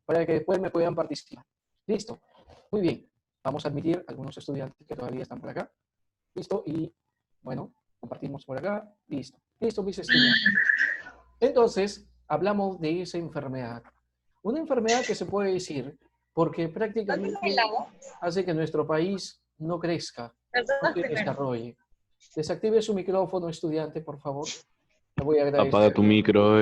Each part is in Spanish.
para que después me puedan participar. Listo. Muy bien. Vamos a admitir algunos estudiantes que todavía están por acá. Listo. Y bueno, compartimos por acá. Listo. Listo, mis estudiantes. Entonces, hablamos de esa enfermedad. Una enfermedad que se puede decir porque prácticamente hace que nuestro país no crezca, no se desarrolle. Desactive su micrófono, estudiante, por favor. Le voy a agradecer. Apaga tu micro,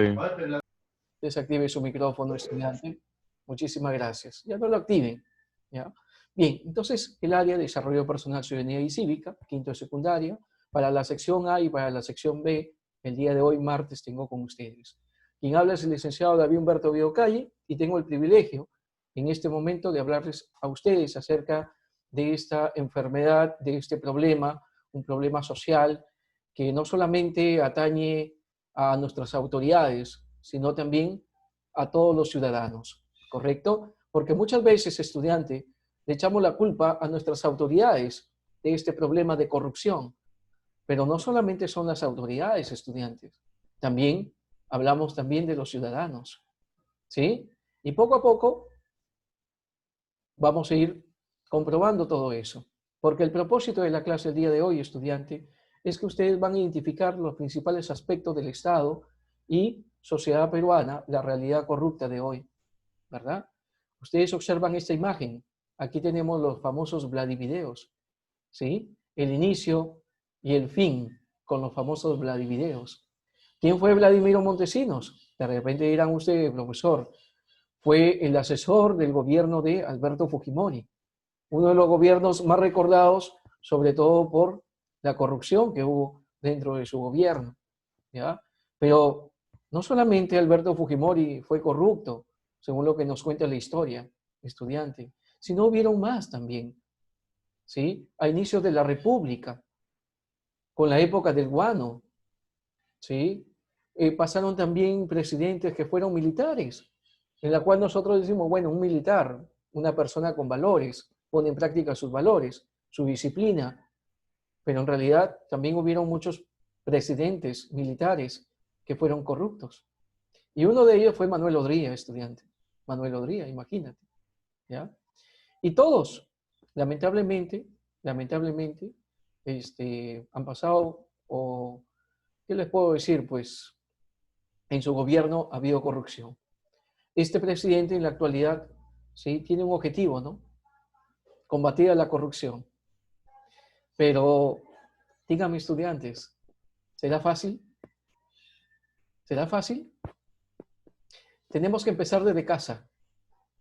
Desactive su micrófono, estudiante. Muchísimas gracias. Ya no lo activen. ¿Ya? Bien, entonces el área de desarrollo personal, ciudadanía y cívica, quinto de secundaria, para la sección A y para la sección B, el día de hoy, martes, tengo con ustedes. Quien habla es el licenciado David Humberto Videocalle y tengo el privilegio en este momento de hablarles a ustedes acerca de esta enfermedad, de este problema, un problema social que no solamente atañe a nuestras autoridades, sino también a todos los ciudadanos, ¿correcto? Porque muchas veces, estudiante, le echamos la culpa a nuestras autoridades de este problema de corrupción, pero no solamente son las autoridades, estudiantes, también hablamos también de los ciudadanos, ¿sí? Y poco a poco vamos a ir comprobando todo eso, porque el propósito de la clase el día de hoy, estudiante, es que ustedes van a identificar los principales aspectos del Estado y sociedad peruana, la realidad corrupta de hoy, ¿verdad? Ustedes observan esta imagen. Aquí tenemos los famosos Vladivideos, ¿sí? El inicio y el fin con los famosos Vladivideos. ¿Quién fue Vladimiro Montesinos? De repente dirán ustedes, profesor, fue el asesor del gobierno de Alberto Fujimori, uno de los gobiernos más recordados, sobre todo por la corrupción que hubo dentro de su gobierno, ¿ya? Pero no solamente Alberto Fujimori fue corrupto, según lo que nos cuenta la historia, estudiante, sino hubieron más también, ¿sí? A inicios de la República, con la época del guano, ¿sí? Pasaron también presidentes que fueron militares, en la cual nosotros decimos, bueno, un militar, una persona con valores, pone en práctica sus valores, su disciplina, pero en realidad también hubieron muchos presidentes militares que fueron corruptos. Y uno de ellos fue Manuel Odría, estudiante. Manuel Odría, imagínate. ¿Ya? Y todos, lamentablemente, han pasado, o, ¿qué les puedo decir? Pues en su gobierno ha habido corrupción. Este presidente en la actualidad, ¿sí? Tiene un objetivo, ¿no? Combatir a la corrupción. Pero, díganme, estudiantes, ¿será fácil? ¿Será fácil? Tenemos que empezar desde casa.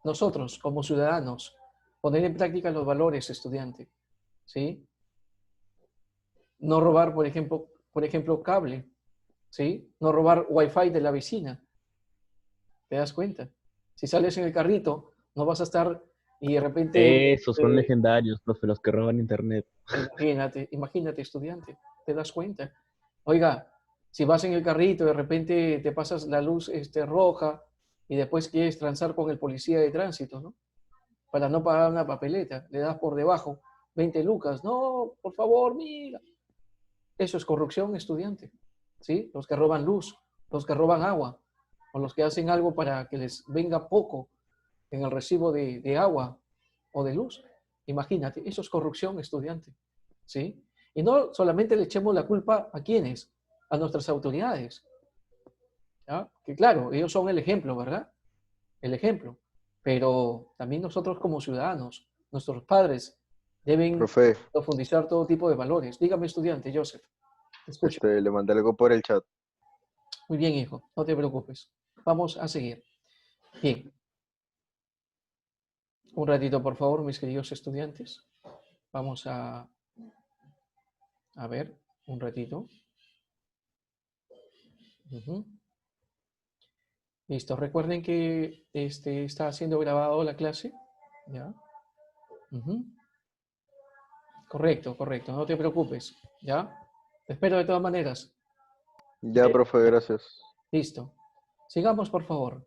Nosotros, como ciudadanos, poner en práctica los valores, estudiante. ¿Sí? No robar, por ejemplo, cable. ¿Sí? No robar wifi de la vecina. ¿Te das cuenta? Si sales en el carrito, no vas a estar y de repente... Esos son legendarios, profe, los que roban internet. Imagínate, estudiante, ¿te das cuenta? Oiga, si vas en el carrito, de repente te pasas la luz roja y después quieres transar con el policía de tránsito, ¿no? Para no pagar una papeleta, le das por debajo 20 lucas. No, por favor, mira. Eso es corrupción, estudiante, ¿sí? Los que roban luz, los que roban agua, o los que hacen algo para que les venga poco en el recibo de agua o de luz. Imagínate, eso es corrupción, estudiante, ¿sí? Y no solamente le echemos la culpa a quienes, a nuestras autoridades, ¿ya? Que claro, ellos son el ejemplo, ¿verdad? El ejemplo. Pero también nosotros como ciudadanos, nuestros padres, deben Profe, profundizar todo tipo de valores. Dígame, estudiante, Joseph, te escucho. le mandé algo por el chat. Muy bien, hijo, no te preocupes. Vamos a seguir. Bien. Un ratito, por favor, mis queridos estudiantes. Vamos a ver, un ratito. Listo. Recuerden que está siendo grabado la clase. ¿Ya? Correcto, correcto. No te preocupes. ¿Ya? Te espero de todas maneras. Ya, profe, gracias. Listo. Sigamos, por favor.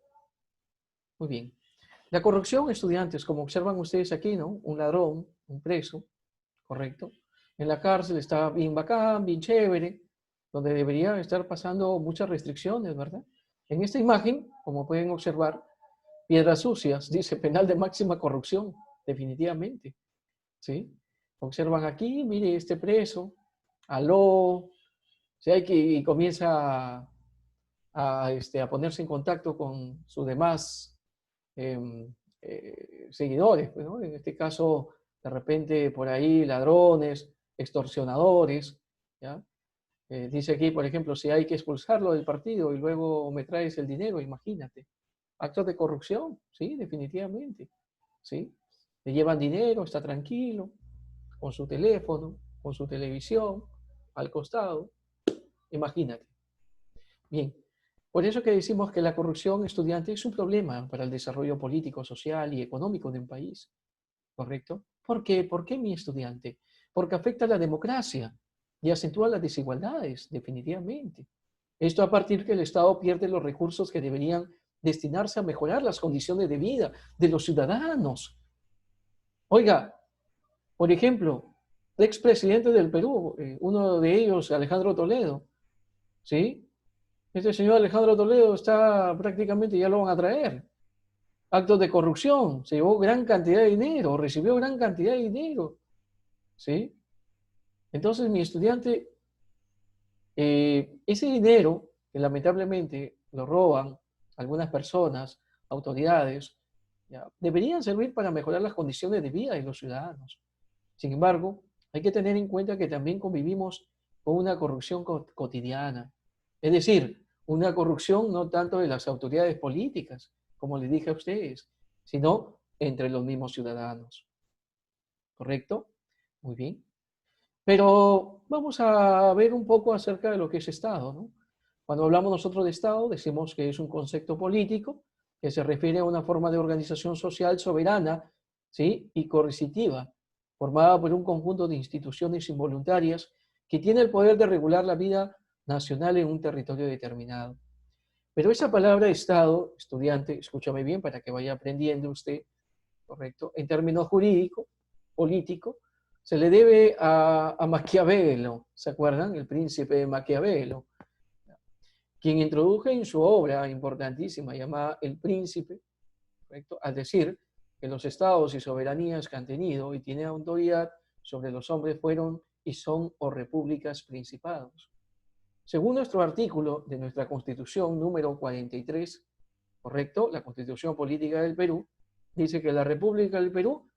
Muy bien. La corrupción, estudiantes, como observan ustedes aquí, ¿no? Un ladrón, un preso, ¿correcto? En la cárcel está bien bacán, bien chévere, donde debería estar pasando muchas restricciones, ¿verdad? En esta imagen, como pueden observar, Piedras sucias, dice penal de máxima corrupción, definitivamente. ¿Sí? Observan aquí, mire, este preso, aló, si hay que, y comienza a ponerse en contacto con sus demás seguidores, pues, ¿no? En este caso, de repente, por ahí, ladrones, extorsionadores, ¿ya? Dice aquí, por ejemplo, si hay que expulsarlo del partido y luego me traes el dinero, imagínate. Actos de corrupción, sí, definitivamente, ¿sí? Le llevan dinero, está tranquilo, con su teléfono, con su televisión, al costado, imagínate. Bien, por eso que decimos que la corrupción estudiante es un problema para el desarrollo político, social y económico de un país, ¿correcto? ¿Por qué? ¿Por qué mi estudiante? Porque afecta a la democracia y acentúa las desigualdades, definitivamente. Esto a partir que el Estado pierde los recursos que deberían destinarse a mejorar las condiciones de vida de los ciudadanos. Oiga, por ejemplo, el expresidente del Perú, uno de ellos, Alejandro Toledo, ¿sí? Este señor Alejandro Toledo está prácticamente, ya lo van a traer. Actos de corrupción, se llevó gran cantidad de dinero, recibió gran cantidad de dinero, ¿sí? Entonces, mi estudiante, ese dinero, que lamentablemente lo roban algunas personas, autoridades, ¿ya? Deberían servir para mejorar las condiciones de vida de los ciudadanos. Sin embargo, hay que tener en cuenta que también convivimos con una corrupción cotidiana. Es decir, una corrupción no tanto de las autoridades políticas, como les dije a ustedes, sino entre los mismos ciudadanos. ¿Correcto? Muy bien. Pero vamos a ver un poco acerca de lo que es Estado, ¿no? Cuando hablamos nosotros de Estado, decimos que es un concepto político que se refiere a una forma de organización social soberana, ¿sí? Y coercitiva, formada por un conjunto de instituciones involuntarias que tiene el poder de regular la vida nacional en un territorio determinado. Pero esa palabra Estado, estudiante, escúchame bien para que vaya aprendiendo usted, ¿correcto? En términos jurídicos, políticos, se le debe a Maquiavelo, ¿se acuerdan? El príncipe de Maquiavelo, quien introdujo en su obra importantísima llamada El Príncipe, ¿correcto? Al decir que los estados y soberanías que han tenido y tienen autoridad sobre los hombres fueron y son o repúblicas principados. Según nuestro artículo de nuestra Constitución número 43, ¿correcto? La Constitución Política del Perú, dice que la República del Perú,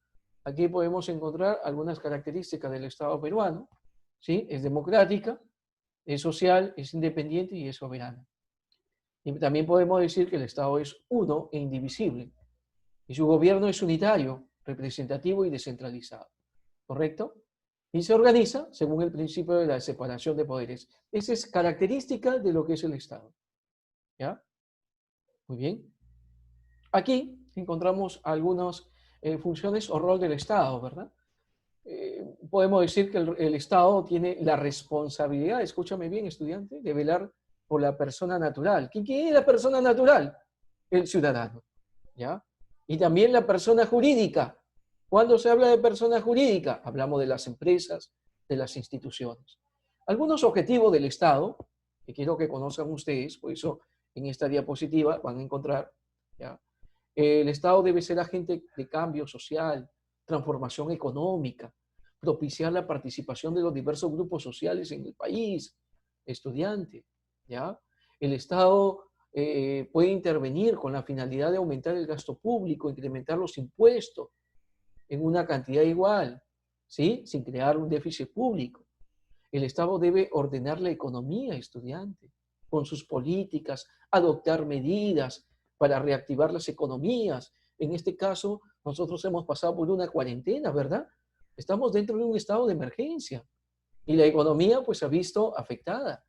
aquí podemos encontrar algunas características del Estado peruano, ¿sí? Es democrática, es social, es independiente y es soberana. Y también podemos decir que el Estado es uno e indivisible, y su gobierno es unitario, representativo y descentralizado, ¿correcto? Y se organiza según el principio de la separación de poderes. Esa es característica de lo que es el Estado. ¿Ya? Muy bien. Aquí encontramos algunas funciones o rol del Estado, ¿verdad? Podemos decir que el Estado tiene la responsabilidad, escúchame bien, estudiante, de velar por la persona natural. ¿Quién es la persona natural? El ciudadano, ¿ya? Y también la persona jurídica. Cuando se habla de persona jurídica, hablamos de las empresas, de las instituciones. Algunos objetivos del Estado, que quiero que conozcan ustedes, por eso en esta diapositiva van a encontrar, ¿ya? El Estado debe ser agente de cambio social, transformación económica, propiciar la participación de los diversos grupos sociales en el país, estudiante, ¿ya? El Estado puede intervenir con la finalidad de aumentar el gasto público, incrementar los impuestos en una cantidad igual, ¿sí? Sin crear un déficit público. El Estado debe ordenar la economía, estudiante, con sus políticas, adoptar medidas para reactivar las economías. En este caso, nosotros hemos pasado por una cuarentena, ¿verdad? Estamos dentro de un estado de emergencia y la economía pues se ha visto afectada.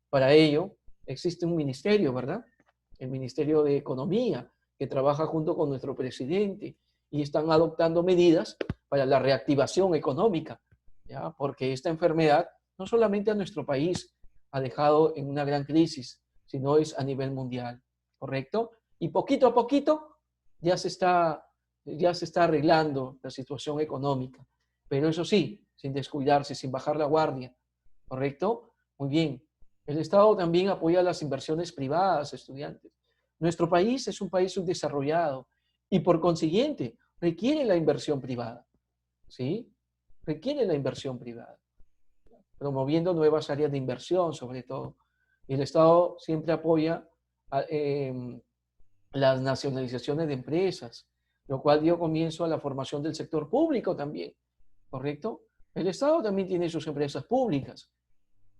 Para ello existe un ministerio, ¿verdad? El Ministerio de Economía, que trabaja junto con nuestro presidente y están adoptando medidas para la reactivación económica, ¿ya? Porque esta enfermedad no solamente a nuestro país ha dejado en una gran crisis, sino es a nivel mundial, ¿correcto? Y poquito a poquito ya se está arreglando la situación económica, pero eso sí, sin descuidarse, sin bajar la guardia, ¿correcto? Muy bien. El Estado también apoya las inversiones privadas, estudiantes. Nuestro país es un país subdesarrollado y por consiguiente requiere la inversión privada, ¿sí? Requiere la inversión privada, promoviendo nuevas áreas de inversión sobre todo. Y el Estado siempre apoya las nacionalizaciones de empresas, lo cual dio comienzo a la formación del sector público también, ¿correcto? El Estado también tiene sus empresas públicas,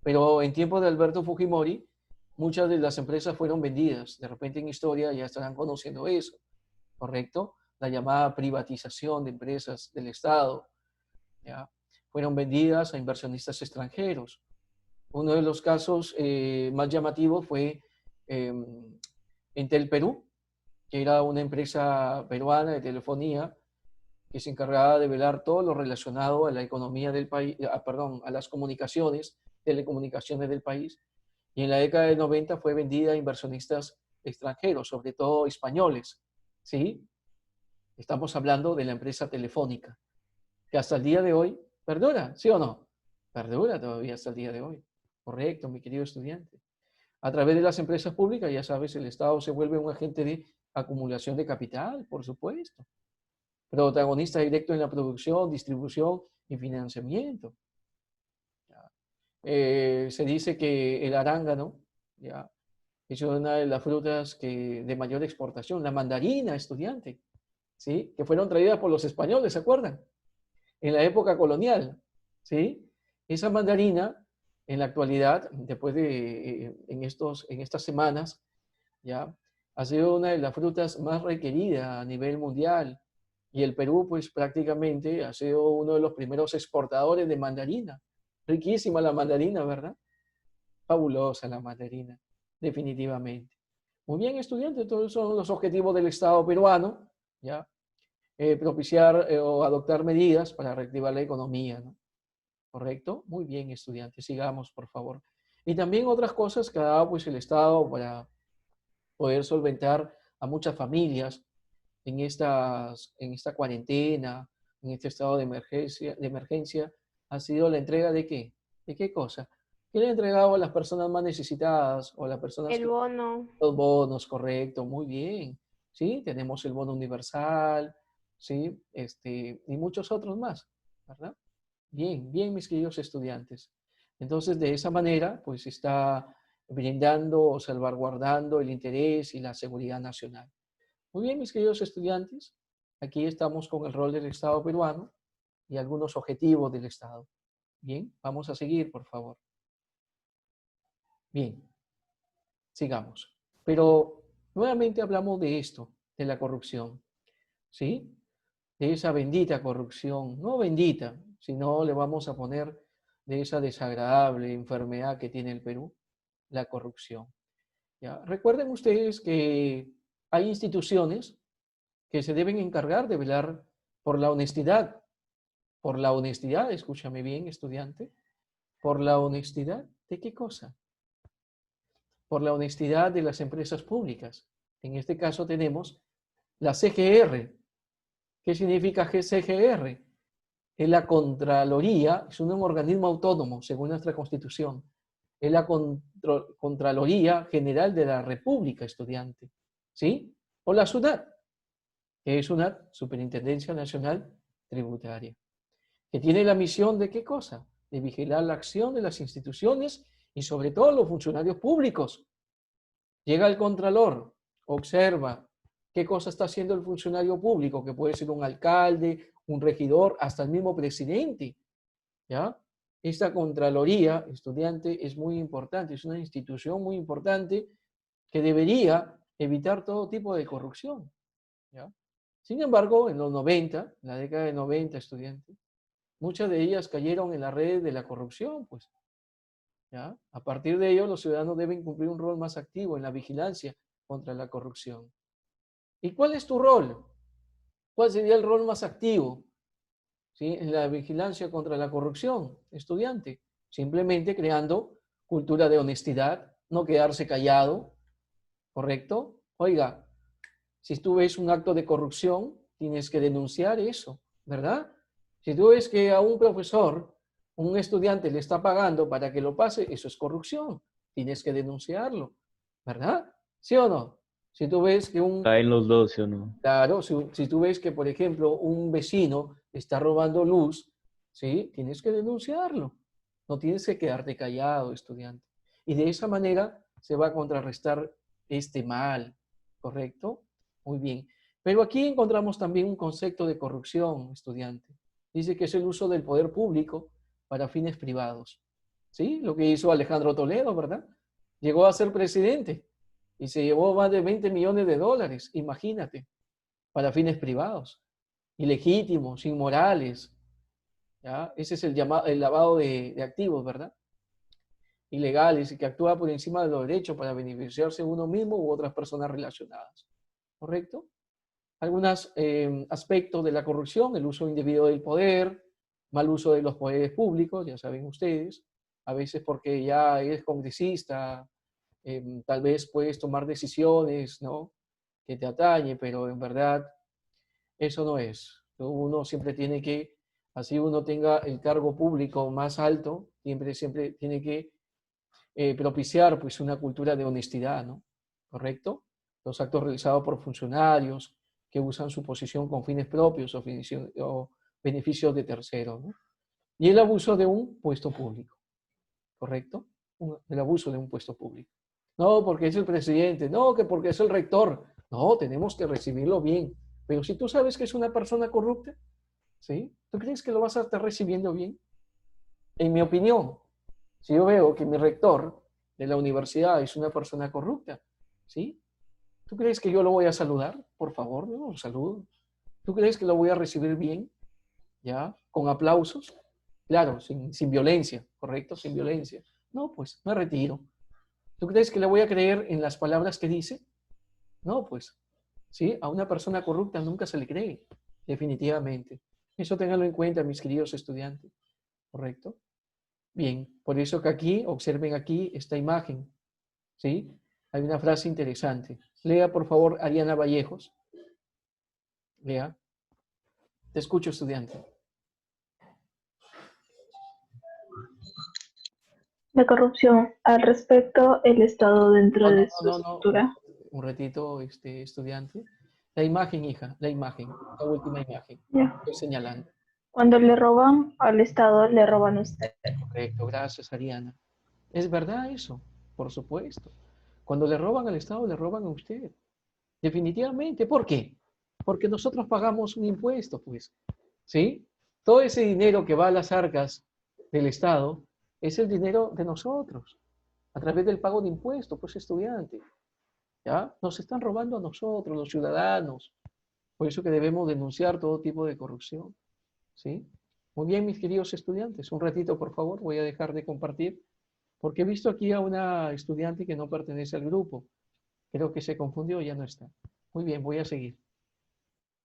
pero en tiempos de Alberto Fujimori, muchas de las empresas fueron vendidas. De repente en historia ya estarán conociendo eso, ¿correcto? La llamada privatización de empresas del Estado, ¿ya? Fueron vendidas a inversionistas extranjeros. Uno de los casos más llamativos fue Entel Perú, que era una empresa peruana de telefonía que se encargaba de velar todo lo relacionado a la economía del país, perdón, a las comunicaciones, telecomunicaciones del país. Y en la década de 90 fue vendida a inversionistas extranjeros, sobre todo españoles, ¿sí? Estamos hablando de la empresa Telefónica, que hasta el día de hoy perdura, ¿sí o no? Perdura todavía hasta el día de hoy. Correcto, mi querido estudiante. A través de las empresas públicas, ya sabes, el Estado se vuelve un agente de acumulación de capital, por supuesto. Protagonista directo en la producción, distribución y financiamiento. Se dice que el arándano, ¿ya?, es una de las frutas de mayor exportación, la mandarina, estudiante, ¿sí?, que fueron traídas por los españoles, ¿se acuerdan? En la época colonial, ¿sí? Esa mandarina, en la actualidad, después de, en estas semanas, ¿ya?, ha sido una de las frutas más requeridas a nivel mundial. Y el Perú, pues prácticamente ha sido uno de los primeros exportadores de mandarina. Riquísima la mandarina, ¿verdad? Fabulosa la mandarina, definitivamente. Muy bien, estudiantes, todos son los objetivos del Estado peruano, ¿ya? Propiciar o adoptar medidas para reactivar la economía, ¿no? ¿Correcto? Muy bien, estudiantes, sigamos, por favor. Y también otras cosas que ha dado pues, el Estado para poder solventar a muchas familias en esta cuarentena, en este estado de emergencia, ha sido la entrega de qué? ¿De qué cosa? ¿Qué le ha entregado a las personas más necesitadas o a las personas El que... bono. Los bonos, correcto, muy bien. Sí, tenemos el bono universal, sí, y muchos otros más, ¿verdad? Bien, bien, mis queridos estudiantes. Entonces, de esa manera, pues está brindando o salvaguardando el interés y la seguridad nacional. Muy bien, mis queridos estudiantes, aquí estamos con el rol del Estado peruano y algunos objetivos del Estado. Bien, vamos a seguir, por favor. Bien, sigamos. Pero nuevamente hablamos de esto, de la corrupción, ¿sí? De esa bendita corrupción, no bendita, sino le vamos a poner de esa desagradable enfermedad que tiene el Perú, la corrupción. ¿Ya? Recuerden ustedes que hay instituciones que se deben encargar de velar por la honestidad, escúchame bien, estudiante, por la honestidad, ¿de qué cosa? Por la honestidad de las empresas públicas. En este caso tenemos la CGR. ¿Qué significa CGR? Es la Contraloría, es un organismo autónomo, según nuestra Constitución. Es la Contraloría General de la República, estudiante. ¿Sí? O la SUNAT, que es una Superintendencia Nacional Tributaria, que tiene la misión de ¿qué cosa? De vigilar la acción de las instituciones y sobre todo los funcionarios públicos. Llega el contralor, observa qué cosa está haciendo el funcionario público, que puede ser un alcalde, un regidor, hasta el mismo presidente, ¿ya? Esta Contraloría, estudiante, es muy importante, es una institución muy importante que debería evitar todo tipo de corrupción, ¿ya? Sin embargo, en los 90, en la década de 90, estudiantes, muchas de ellas cayeron en las redes de la corrupción, pues, ¿ya? A partir de ello, los ciudadanos deben cumplir un rol más activo en la vigilancia contra la corrupción. ¿Y cuál es tu rol? ¿Cuál sería el rol más activo, ¿sí?, en la vigilancia contra la corrupción, estudiante? Simplemente creando cultura de honestidad, no quedarse callado, ¿correcto? Oiga, si tú ves un acto de corrupción, tienes que denunciar eso, ¿verdad? Si tú ves que a un profesor, un estudiante le está pagando para que lo pase, eso es corrupción. Tienes que denunciarlo, ¿verdad? ¿Sí o no? Si tú ves que Caen los dos, ¿sí o no? claro, si tú ves que, por ejemplo, un vecino está robando luz, ¿sí? Tienes que denunciarlo. No tienes que quedarte callado, estudiante. Y de esa manera se va a contrarrestar este mal, ¿correcto? Muy bien. Pero aquí encontramos también un concepto de corrupción, estudiante. Dice que es el uso del poder público para fines privados. ¿Sí? Lo que hizo Alejandro Toledo, ¿verdad? Llegó a ser presidente y se llevó más de 20 millones de dólares, imagínate, para fines privados, ilegítimos, inmorales. ¿Ya? Ese es el lavado de activos, ¿verdad? Ilegales y que actúa por encima de los derechos para beneficiarse uno mismo u otras personas relacionadas. ¿Correcto? Algunos aspectos de la corrupción: el uso indebido del poder, mal uso de los poderes públicos, ya saben ustedes, a veces porque ya eres congresista, tal vez puedes tomar decisiones, ¿no?, que te atañe, pero en verdad eso no es. Uno siempre tiene que, así uno tenga el cargo público más alto, siempre tiene que propiciar pues una cultura de honestidad, ¿no? ¿Correcto? Los actos realizados por funcionarios que usan su posición con fines propios o beneficios de terceros, ¿no? Y el abuso de un puesto público, ¿correcto? El abuso de un puesto público. No, porque es el presidente, no, que porque es el rector. No, tenemos que recibirlo bien. Pero si tú sabes que es una persona corrupta, ¿sí? ¿Tú crees que lo vas a estar recibiendo bien? En mi opinión, si yo veo que mi rector de la universidad es una persona corrupta, ¿sí? ¿Tú crees que yo lo voy a saludar? Por favor, yo no lo saludo. ¿Tú crees que lo voy a recibir bien? ¿Ya? ¿Con aplausos? Claro, sin violencia, ¿correcto? Sin violencia. No, pues me retiro. ¿Tú crees que le voy a creer en las palabras que dice? No, pues, ¿sí? A una persona corrupta nunca se le cree, definitivamente. Eso ténganlo en cuenta, mis queridos estudiantes, ¿correcto? Bien, por eso que aquí, observen aquí esta imagen, ¿sí? Hay una frase interesante. Lea, por favor, Ariana Vallejos. Lea. Te escucho, estudiante. La corrupción. Al respecto, el Estado dentro de su No. estructura. Un ratito, estudiante. La imagen, hija, la imagen, la última imagen. Ya. Estoy señalando. Cuando le roban al Estado, le roban a usted. Correcto, gracias, Ariana. ¿Es verdad eso? Por supuesto. Cuando le roban al Estado, le roban a usted. Definitivamente. ¿Por qué? Porque nosotros pagamos un impuesto, pues. ¿Sí? Todo ese dinero que va a las arcas del Estado es el dinero de nosotros, a través del pago de impuestos, pues, estudiante. ¿Ya? Nos están robando a nosotros, los ciudadanos. Por eso que debemos denunciar todo tipo de corrupción. ¿Sí? Muy bien, mis queridos estudiantes. Un ratito, por favor, voy a dejar de compartir, porque he visto aquí a una estudiante que no pertenece al grupo. Creo que se confundió, ya no está. Muy bien, voy a seguir.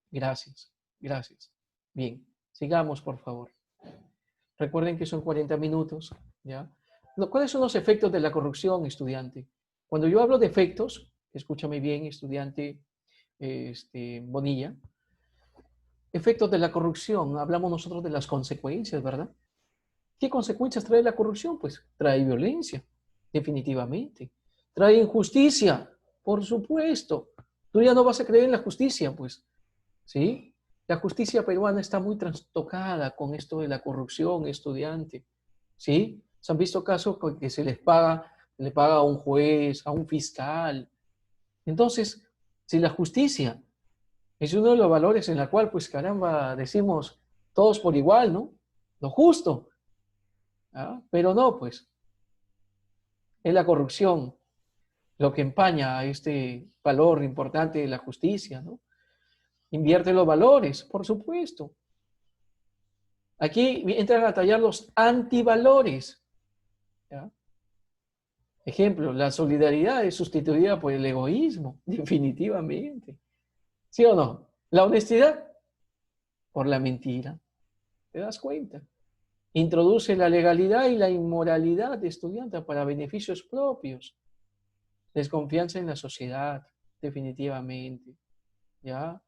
Gracias, gracias. Bien, sigamos, por favor. Recuerden que son 40 minutos, ¿ya? ¿Cuáles son los efectos de la corrupción, estudiante? Cuando yo hablo de efectos, escúchame bien, estudiante Bonilla, efectos de la corrupción, hablamos nosotros de las consecuencias, ¿verdad? ¿Qué consecuencias trae la corrupción? Pues trae violencia, definitivamente. Trae injusticia, por supuesto. Tú ya no vas a creer en la justicia, pues, ¿sí? La justicia peruana está muy trastocada con esto de la corrupción, estudiante, ¿sí? Se han visto casos que se le paga a un juez, a un fiscal. Entonces, si la justicia es uno de los valores en la cual, pues caramba, decimos todos por igual, ¿no? Lo justo. ¿Ah? Pero no, pues, es la corrupción lo que empaña este valor importante de la justicia, ¿no? Invierte los valores, por supuesto. Aquí entran a tallar los antivalores. ¿Ya? Ejemplo, la solidaridad es sustituida por el egoísmo, definitivamente. ¿Sí o no? La honestidad por la mentira. ¿Te das cuenta? Introduce la legalidad y la inmoralidad de estudiantes para beneficios propios. Desconfianza en la sociedad, definitivamente. ¿Ya?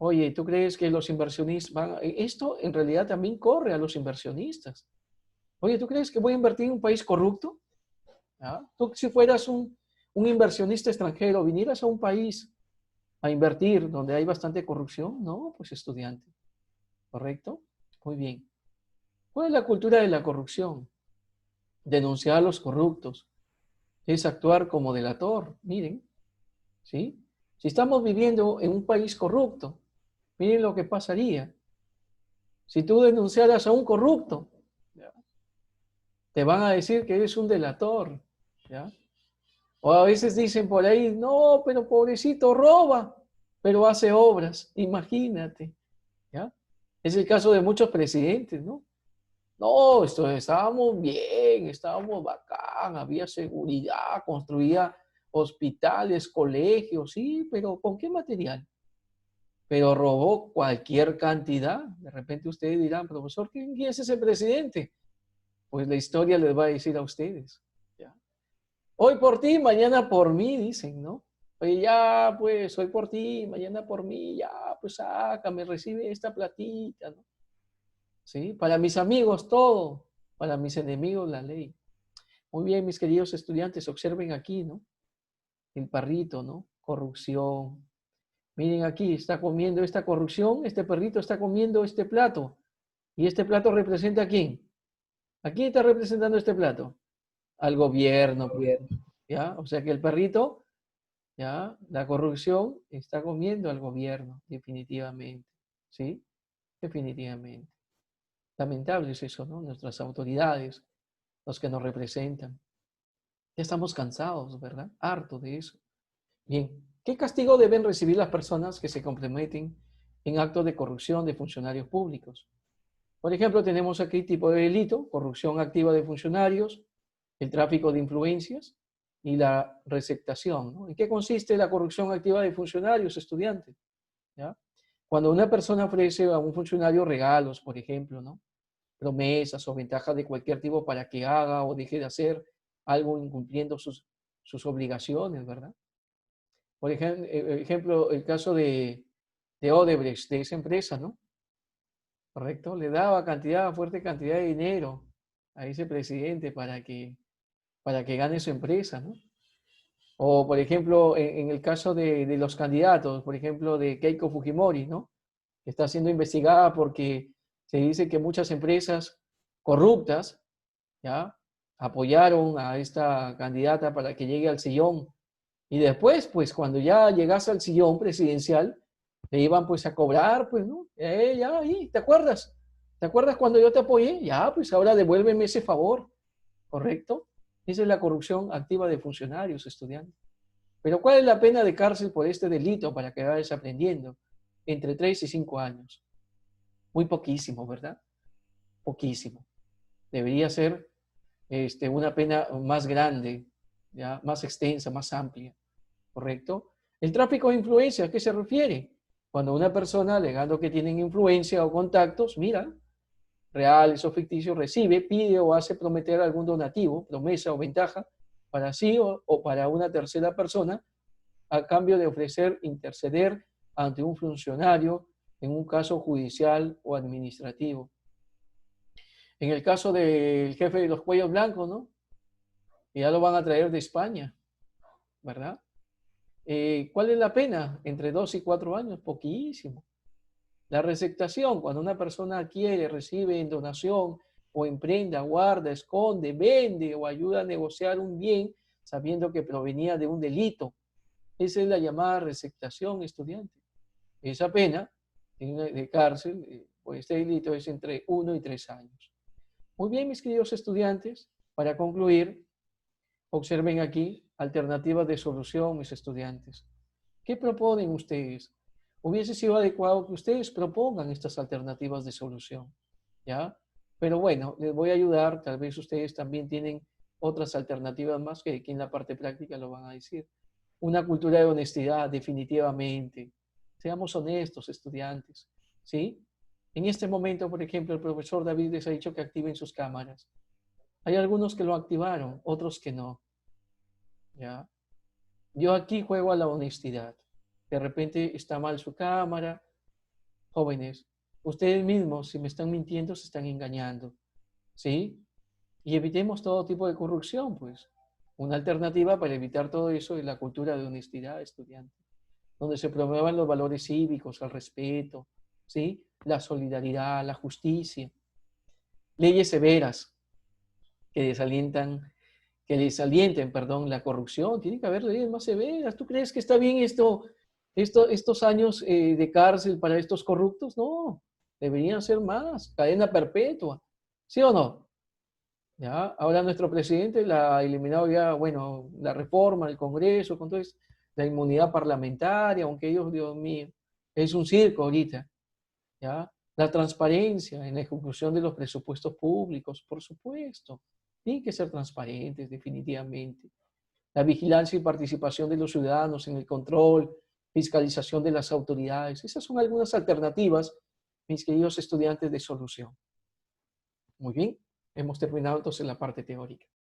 Oye, ¿tú crees que los inversionistas van? Esto en realidad también corre a los inversionistas. Oye, ¿tú crees que voy a invertir en un país corrupto? ¿Ya? Tú si fueras un inversionista extranjero, vinieras a un país a invertir donde hay bastante corrupción, no, pues estudiante, ¿correcto? Muy bien. ¿Cuál es la cultura de la corrupción? Denunciar a los corruptos, es actuar como delator, miren, ¿sí? Si estamos viviendo en un país corrupto, miren lo que pasaría. Si tú denunciaras a un corrupto, ¿ya? Te van a decir que eres un delator, ¿ya? O a veces dicen por ahí, no, pero pobrecito roba, pero hace obras, imagínate, ¿ya? Es el caso de muchos presidentes, ¿no? No, estábamos bien, estábamos bacán, había seguridad, construía hospitales, colegios, sí, pero ¿con qué material? Pero robó cualquier cantidad. De repente ustedes dirán, profesor, ¿quién es ese presidente? Pues la historia les va a decir a ustedes, ¿ya? Hoy por ti, mañana por mí, dicen, ¿no? Oye, ya, pues, hoy por ti, mañana por mí, ya, pues, sácame, recibe esta platita, ¿no? ¿Sí? Para mis amigos todo, para mis enemigos la ley. Muy bien, mis queridos estudiantes, observen aquí, ¿no? El perrito, ¿no? Corrupción. Miren aquí, está comiendo esta corrupción, este perrito está comiendo este plato. ¿Y este plato representa a quién? ¿A quién está representando este plato? Al gobierno, ¿ya? O sea que el perrito, ¿ya? La corrupción está comiendo al gobierno, definitivamente, ¿sí? Definitivamente. Lamentable es eso, ¿no? Nuestras autoridades, los que nos representan. Ya estamos cansados, ¿verdad? Harto de eso. Bien, ¿qué castigo deben recibir las personas que se comprometen en actos de corrupción de funcionarios públicos? Por ejemplo, tenemos aquí tipo de delito, corrupción activa de funcionarios, el tráfico de influencias y la receptación, ¿no? ¿En qué consiste la corrupción activa de funcionarios, estudiantes? ¿Ya? Cuando una persona ofrece a un funcionario regalos, por ejemplo, ¿no? Promesas o ventajas de cualquier tipo para que haga o deje de hacer algo incumpliendo sus obligaciones, ¿verdad? Por ejemplo, el caso de Odebrecht, de esa empresa, ¿no? ¿Correcto? Le daba fuerte cantidad de dinero a ese presidente para que gane su empresa, ¿no? O, por ejemplo, en el caso de los candidatos, por ejemplo, de Keiko Fujimori, ¿no? Que está siendo investigada porque se dice que muchas empresas corruptas, ¿ya? Apoyaron a esta candidata para que llegue al sillón. Y después, pues, cuando ya llegase al sillón presidencial, le iban, pues, a cobrar, pues, ¿no? Ya, ahí, ¿te acuerdas? ¿Te acuerdas cuando yo te apoyé? Ya, pues, ahora devuélveme ese favor, ¿correcto? Esa es la corrupción activa de funcionarios, estudiantes. Pero ¿cuál es la pena de cárcel por este delito para que vayas aprendiendo? Entre 3 y 5 años. Muy poquísimo, ¿verdad? Poquísimo. Debería ser una pena más grande, ¿ya? Más extensa, más amplia, ¿correcto? El tráfico de influencia, ¿a qué se refiere? Cuando una persona, alegando que tienen influencia o contactos, mira, reales o ficticios, recibe, pide o hace prometer algún donativo, promesa o ventaja para sí o para una tercera persona, a cambio de ofrecer interceder ante un funcionario en un caso judicial o administrativo. En el caso del jefe de los cuellos blancos, ¿no? Que ya lo van a traer de España, ¿verdad? ¿Cuál es la pena? Entre 2 y 4 años, poquísimo. La receptación, cuando una persona adquiere, recibe en donación o emprenda, guarda, esconde, vende o ayuda a negociar un bien sabiendo que provenía de un delito. Esa es la llamada receptación, estudiante. Esa pena de cárcel por este delito es entre 1 y 3 años. Muy bien, mis queridos estudiantes, para concluir, observen aquí alternativas de solución, mis estudiantes. ¿Qué proponen ustedes? Hubiese sido adecuado que ustedes propongan estas alternativas de solución, ¿ya? Pero bueno, les voy a ayudar, tal vez ustedes también tienen otras alternativas más que aquí en la parte práctica lo van a decir. Una cultura de honestidad, definitivamente. Seamos honestos, estudiantes, ¿sí? En este momento, por ejemplo, el profesor David les ha dicho que activen sus cámaras. Hay algunos que lo activaron, otros que no, ¿ya? Yo aquí juego a la honestidad. De repente está mal su cámara. Jóvenes, ustedes mismos, si me están mintiendo, se están engañando, ¿sí? Y evitemos todo tipo de corrupción, pues. Una alternativa para evitar todo eso es la cultura de honestidad estudiante, donde se promuevan los valores cívicos, el respeto, ¿sí? La solidaridad, la justicia, leyes severas que desalienten, perdón, la corrupción. Tiene que haber leyes más severas. ¿Tú crees que está bien estos años de cárcel para estos corruptos? No, deberían ser más, cadena perpetua, ¿sí o no? ¿Ya? Ahora nuestro presidente la ha eliminado ya, bueno, la reforma del Congreso, con todo eso, la inmunidad parlamentaria, aunque ellos, Dios mío, es un circo ahorita, ¿ya? La transparencia en la ejecución de los presupuestos públicos, por supuesto, tienen que ser transparentes definitivamente. La vigilancia y participación de los ciudadanos en el control, fiscalización de las autoridades, esas son algunas alternativas, mis queridos estudiantes, de solución. Muy bien. Hemos terminado entonces la parte teórica.